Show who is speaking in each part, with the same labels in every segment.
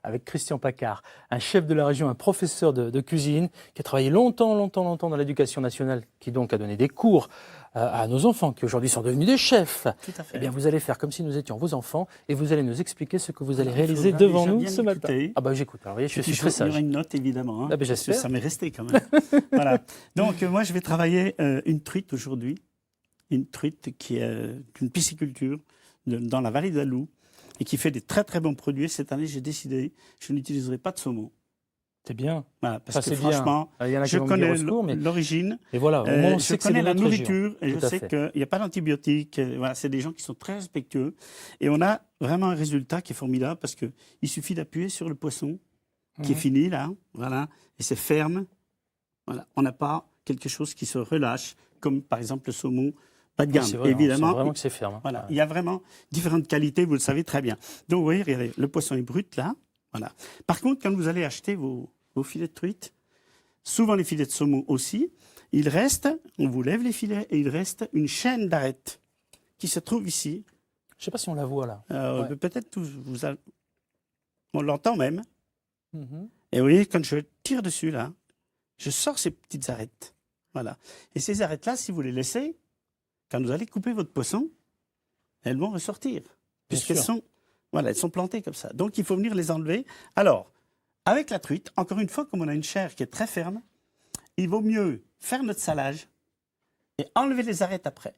Speaker 1: avec Christian Pacard, un chef de la région, un professeur de cuisine qui a travaillé longtemps dans l'éducation nationale, qui donc a donné des cours à nos enfants qui aujourd'hui sont devenus des chefs.
Speaker 2: Tout à fait.
Speaker 1: Eh bien, vous allez faire comme si nous étions vos enfants et vous allez nous expliquer ce que vous allez réaliser devant nous ce matin. Ah bah j'écoute, alors, vous voyez, je suis très sage.
Speaker 2: Il y aura une note évidemment, hein,
Speaker 1: ah, ben,
Speaker 2: parce que
Speaker 1: j'espère.
Speaker 2: ça m'est resté quand même. Voilà. Donc moi je vais travailler une truite aujourd'hui, une truite qui est une pisciculture dans la vallée d'Alou et qui fait des très très bons produits. Cette année j'ai décidé, je n'utiliserai pas de saumon.
Speaker 1: C'est bien.
Speaker 2: Voilà, parce
Speaker 1: ça,
Speaker 2: que franchement, je connais l'origine,
Speaker 1: et voilà, au moins,
Speaker 2: je connais la nourriture et
Speaker 1: je
Speaker 2: sais qu'il n'y a pas d'antibiotiques. Voilà, c'est des gens qui sont très respectueux. Et on a vraiment un résultat qui est formidable parce qu'il suffit d'appuyer sur le poisson qui est fini là, voilà, et c'est ferme. Voilà, on n'a pas quelque chose qui se relâche, comme par exemple le saumon bas de gamme.
Speaker 1: C'est vrai,
Speaker 2: évidemment,
Speaker 1: vraiment que c'est ferme.
Speaker 2: Voilà, il y a vraiment différentes qualités, vous le savez très bien. Donc vous voyez, regardez, le poisson est brut là. Voilà. Par contre, quand vous allez acheter vos filets de truite, souvent les filets de saumon aussi, il reste, on vous lève les filets et il reste une chaîne d'arêtes qui se trouve ici.
Speaker 1: Je ne sais pas si on la voit là.
Speaker 2: Peut-être on l'entend même. Et vous voyez, quand je tire dessus là, je sors ces petites arêtes. Voilà. Et ces arêtes-là, si vous les laissez, quand vous allez couper votre poisson, elles vont ressortir. Puisqu'elles sont... Voilà, elles sont plantées comme ça. Donc, il faut venir les enlever. Alors, avec la truite, encore une fois, comme on a une chair qui est très ferme, il vaut mieux faire notre salage et enlever les arêtes après.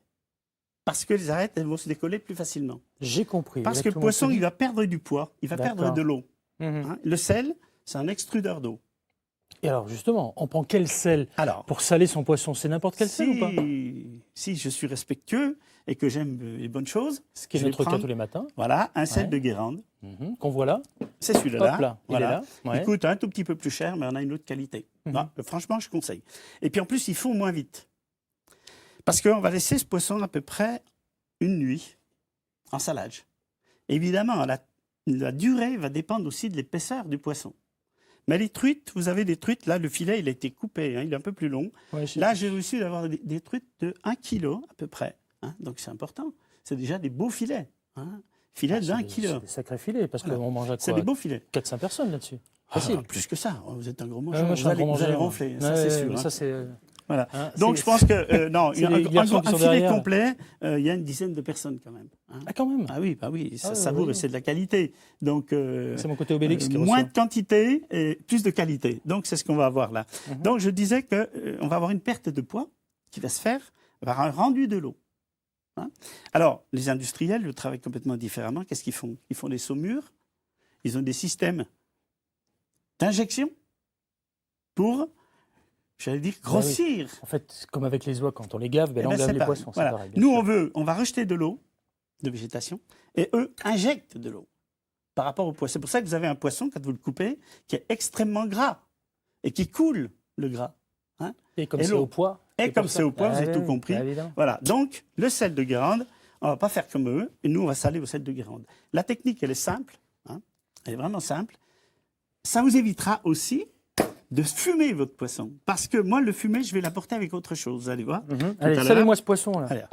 Speaker 2: Parce que les arêtes, elles vont se décoller plus facilement.
Speaker 1: J'ai compris.
Speaker 2: Parce que le poisson, il va perdre du poids, il va perdre de l'eau. Hein, le sel, c'est un extrudeur d'eau.
Speaker 1: Et alors, justement, on prend quel sel pour saler son poisson? C'est n'importe quel sel ou pas?
Speaker 2: Si je suis respectueux et que j'aime les bonnes choses,
Speaker 1: ce qui est notre cas tous les matins.
Speaker 2: Voilà, un sel de Guérande.
Speaker 1: Qu'on voit là.
Speaker 2: C'est celui-là.
Speaker 1: Là,
Speaker 2: voilà.
Speaker 1: Il est là. Ouais.
Speaker 2: Il coûte un tout petit peu plus cher, mais on a une autre qualité. Franchement, je conseille. Et puis en plus, il fond moins vite. Parce qu'on va laisser ce poisson à peu près une nuit en salage. Évidemment, la durée va dépendre aussi de l'épaisseur du poisson. Mais les truites, vous avez des truites, là, le filet, il a été coupé, hein, il est un peu plus long. Ouais, là, j'ai réussi d'avoir des truites de 1 kg à peu près. Hein, donc, c'est important. C'est déjà des beaux filets. Hein, filets d'1 kg.
Speaker 1: C'est des sacrés filets, parce qu'on mange à quoi?
Speaker 2: C'est des beaux filets.
Speaker 1: 400 personnes là-dessus.
Speaker 2: Plus que ça. Vous êtes un gros mangeur. Vous allez ronfler, ça, c'est sûr.
Speaker 1: Ça, c'est...
Speaker 2: Voilà. Donc je pense que non, un filet complet, il y a une dizaine de personnes quand même. Hein.
Speaker 1: Ah quand même.
Speaker 2: Ah oui, ça savoure et c'est de la qualité. Donc
Speaker 1: c'est mon côté Obélix qui
Speaker 2: moins de quantité et plus de qualité. Donc c'est ce qu'on va avoir là. Donc je disais que on va avoir une perte de poids qui va se faire par un rendu de l'eau. Hein. Alors les industriels le travaillent complètement différemment. Qu'est-ce qu'ils font? Ils font des saumures. Ils ont des systèmes d'injection pour, j'allais dire, grossir.
Speaker 1: En fait, comme avec les oies, quand on les gave, on gave les poissons.
Speaker 2: Voilà.
Speaker 1: Pareil,
Speaker 2: nous, on va rejeter de l'eau, de végétation, et eux injectent de l'eau par rapport au poisson. C'est pour ça que vous avez un poisson, quand vous le coupez, qui est extrêmement gras et qui coule le gras. Hein,
Speaker 1: et comme c'est au poids.
Speaker 2: Et comme c'est au poids, vous avez tout compris. Voilà. Donc, le sel de Guérande, on ne va pas faire comme eux, et nous, on va saler au sel de Guérande. La technique, elle est simple. Hein, elle est vraiment simple. Ça vous évitera aussi de fumer votre poisson. Parce que moi, le fumer, je vais l'apporter avec autre chose. Vous allez voir.
Speaker 1: Allez, salez-moi ce poisson, là.
Speaker 2: Allez.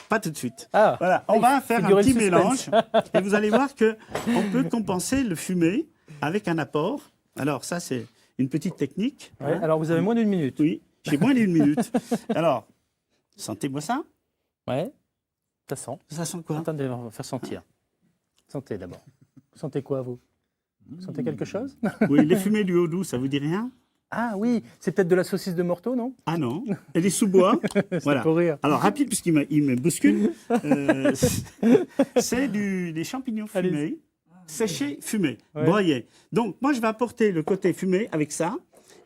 Speaker 2: Pas tout de suite. Voilà. On va faire un petit mélange. Et vous allez voir qu'on peut compenser le fumé avec un apport. Alors, ça, c'est une petite technique.
Speaker 1: Ouais, hein. Alors, vous avez moins d'une minute.
Speaker 2: Oui, j'ai moins d'une minute. Alors, sentez-moi ça.
Speaker 1: Ouais. Ça sent.
Speaker 2: Ça sent quoi?
Speaker 1: Attendez, on va faire sentir. Sentez d'abord. Sentez quoi, vous? Vous sentez quelque chose?
Speaker 2: Oui, les fumées du Haut-Doubs, ça vous dit rien?
Speaker 1: Ah oui, c'est peut-être de la saucisse de Morteau, non?
Speaker 2: Ah non, elle est sous-bois. Voilà.
Speaker 1: Pour rire.
Speaker 2: Alors rapide, puisqu'il me bouscule, c'est des champignons fumés, séchés, fumés, broyés. Donc moi, je vais apporter le côté fumé avec ça.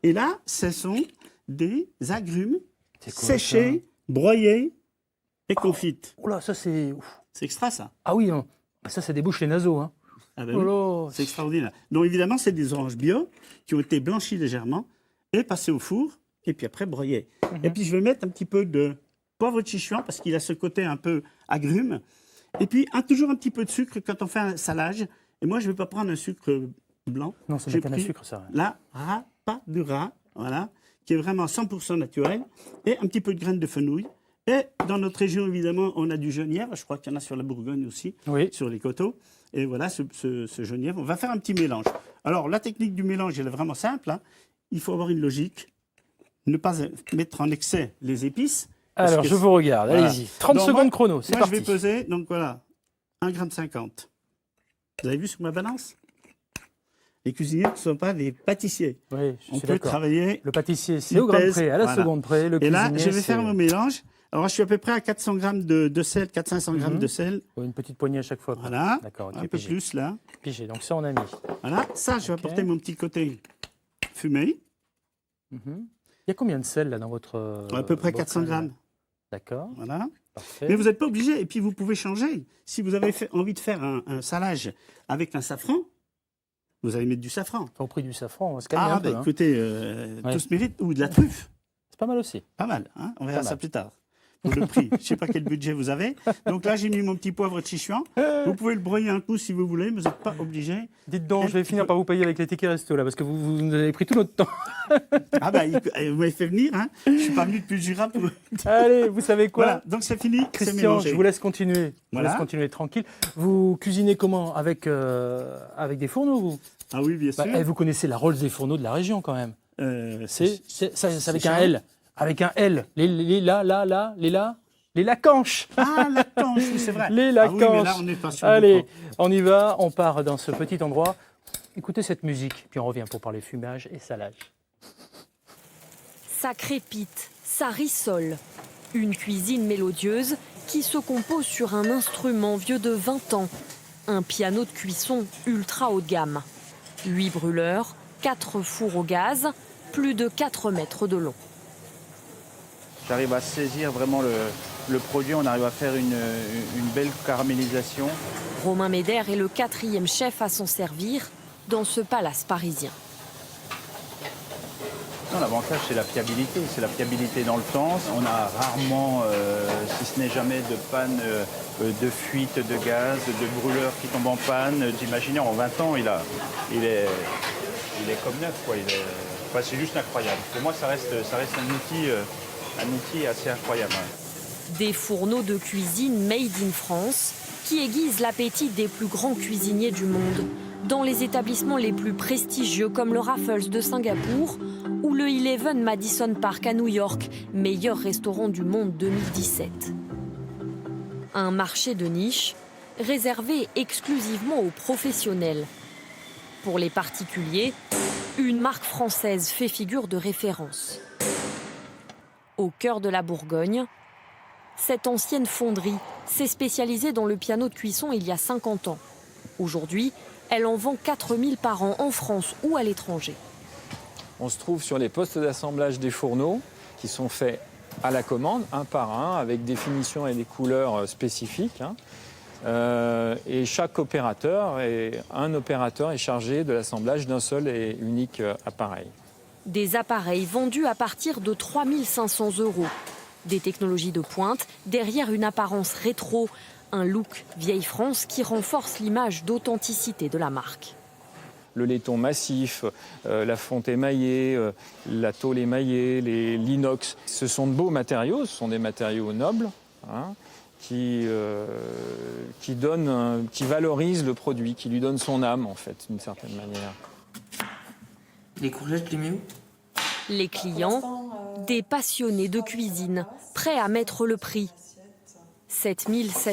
Speaker 2: Et là, ce sont des agrumes séchés, broyés et confites.
Speaker 1: Oh là, ça c'est...
Speaker 2: C'est extra, ça.
Speaker 1: Ah oui, hein. Ça c'est des bouches les naseaux, hein.
Speaker 2: Ah ben oui, c'est extraordinaire. Donc évidemment, c'est des oranges bio qui ont été blanchies légèrement et passées au four et puis après broyées. Et puis je vais mettre un petit peu de poivre de Sichuan parce qu'il a ce côté un peu agrume. Et puis toujours un petit peu de sucre quand on fait un salage. Et moi, je ne vais pas prendre un sucre blanc.
Speaker 1: Non, c'est pas un sucre, ça.
Speaker 2: La rapadura, voilà, qui est vraiment 100% naturel et un petit peu de graines de fenouil. Et dans notre région, évidemment, on a du genièvre. Je crois qu'il y en a sur la Bourgogne aussi, sur les coteaux. Et voilà ce genièvre. On va faire un petit mélange. Alors, la technique du mélange, elle est vraiment simple. Hein. Il faut avoir une logique. Ne pas mettre en excès les épices.
Speaker 1: Alors, je vous regarde.
Speaker 2: Voilà.
Speaker 1: Allez-y. 30
Speaker 2: donc,
Speaker 1: secondes chrono. C'est
Speaker 2: moi,
Speaker 1: parti.
Speaker 2: je vais peser. Donc, voilà. 1,50 g. Vous avez vu sur ma balance? Les cuisiniers ne sont pas des pâtissiers.
Speaker 1: Oui, je
Speaker 2: On
Speaker 1: suis
Speaker 2: peut
Speaker 1: d'accord.
Speaker 2: travailler.
Speaker 1: Le pâtissier, c'est au gramme près, à la seconde près. Le
Speaker 2: Et là,
Speaker 1: cuisinier,
Speaker 2: je vais faire
Speaker 1: c'est-
Speaker 2: mon mélange. Alors, je suis à peu près à 400 g de sel, 400-500 g de sel.
Speaker 1: Une petite poignée à chaque fois. quoi.
Speaker 2: Voilà.
Speaker 1: D'accord, ok,
Speaker 2: Un peu
Speaker 1: pigé.
Speaker 2: plus, là.
Speaker 1: Pigé. Donc ça, on a mis.
Speaker 2: Voilà. Ça, je vais apporter mon petit côté fumé.
Speaker 1: Mhm. Il y a combien de sel là dans votre...
Speaker 2: À peu près
Speaker 1: bocal,
Speaker 2: 400
Speaker 1: là
Speaker 2: grammes.
Speaker 1: D'accord.
Speaker 2: Voilà.
Speaker 1: Parfait.
Speaker 2: Mais vous n'êtes pas obligé. Et puis, vous pouvez changer. Si vous avez envie de faire un salage avec un safran, vous allez mettre du safran.
Speaker 1: Au prix du safran, on va se calmer un peu. Hein.
Speaker 2: Écoutez,
Speaker 1: Ouais.
Speaker 2: tout se mérite. Ou de la truffe.
Speaker 1: C'est pas mal aussi.
Speaker 2: Pas mal. Hein, on verra
Speaker 1: Pas
Speaker 2: ça
Speaker 1: mal.
Speaker 2: plus tard. Pour le prix. Je ne sais pas quel budget vous avez. Donc là, j'ai mis mon petit poivre Sichuan. Vous pouvez le broyer un coup si vous voulez, mais vous n'êtes pas obligé.
Speaker 1: Dites donc, je vais finir par vous payer avec les tickets resto là, parce que vous nous avez pris tout notre temps.
Speaker 2: Ah bah, vous m'avez fait venir. Hein. Je ne suis pas venu depuis le Jura. Pour...
Speaker 1: Allez, vous savez quoi
Speaker 2: Voilà. Donc c'est fini. C'est
Speaker 1: Christian,
Speaker 2: mélangé.
Speaker 1: je vous laisse continuer. Je vous
Speaker 2: Voilà.
Speaker 1: laisse continuer tranquille. Vous cuisinez comment avec des fourneaux, vous
Speaker 2: Ah oui, bien sûr.
Speaker 1: Vous connaissez la Rolls des fourneaux de la région quand même. C'est avec un
Speaker 2: cher.
Speaker 1: L. Avec un L. Les Lacanches.
Speaker 2: Ah, la canche, oui, c'est vrai.
Speaker 1: Les
Speaker 2: Ah oui, mais
Speaker 1: Lacanches.
Speaker 2: là, on n'est pas sur
Speaker 1: Allez,
Speaker 2: le propre.
Speaker 1: on y va. On part dans ce petit endroit. Écoutez cette musique, puis on revient pour parler fumage et salage.
Speaker 3: Ça crépite, ça rissole. Une cuisine mélodieuse qui se compose sur un instrument vieux de 20 ans. Un piano de cuisson ultra haut de gamme. 8 brûleurs, 4 fours au gaz, plus de 4 mètres de long.
Speaker 4: J'arrive à saisir vraiment le produit, on arrive à faire une belle caramélisation.
Speaker 3: Romain Médère est le 4e chef à s'en servir dans ce palace parisien.
Speaker 4: Non, l'avantage, c'est la fiabilité dans le temps. On a rarement, si ce n'est jamais, de panne, de fuite de gaz, de brûleurs qui tombent en panne. D'imaginer, en 20 ans, il est comme neuf, quoi. C'est juste incroyable. Pour moi, ça reste un outil assez incroyable.
Speaker 3: Des fourneaux de cuisine made in France qui aiguisent l'appétit des plus grands cuisiniers du monde, dans les établissements les plus prestigieux comme le Raffles de Singapour ou le Eleven Madison Park à New York, meilleur restaurant du monde 2017. Un marché de niche réservé exclusivement aux professionnels. Pour les particuliers, une marque française fait figure de référence. Au cœur de la Bourgogne, cette ancienne fonderie s'est spécialisée dans le piano de cuisson il y a 50 ans. Aujourd'hui, elle en vend 4000 par an en France ou à l'étranger.
Speaker 5: On se trouve sur les postes d'assemblage des fourneaux qui sont faits à la commande, un par un, avec des finitions et des couleurs spécifiques. Et chaque opérateur est chargé de l'assemblage d'un seul et unique appareil.
Speaker 3: Des appareils vendus à partir de 3 500 €. Des technologies de pointe derrière une apparence rétro, un look vieille France qui renforce l'image d'authenticité de la marque.
Speaker 5: Le laiton massif, la fonte émaillée, la tôle émaillée, l'inox, ce sont de beaux matériaux, ce sont des matériaux nobles qui valorisent le produit, qui lui donnent son âme en fait, d'une certaine manière.
Speaker 6: Les courgettes, tu les mets où?
Speaker 3: Les clients, des passionnés de cuisine, prêts à mettre le prix. 7 700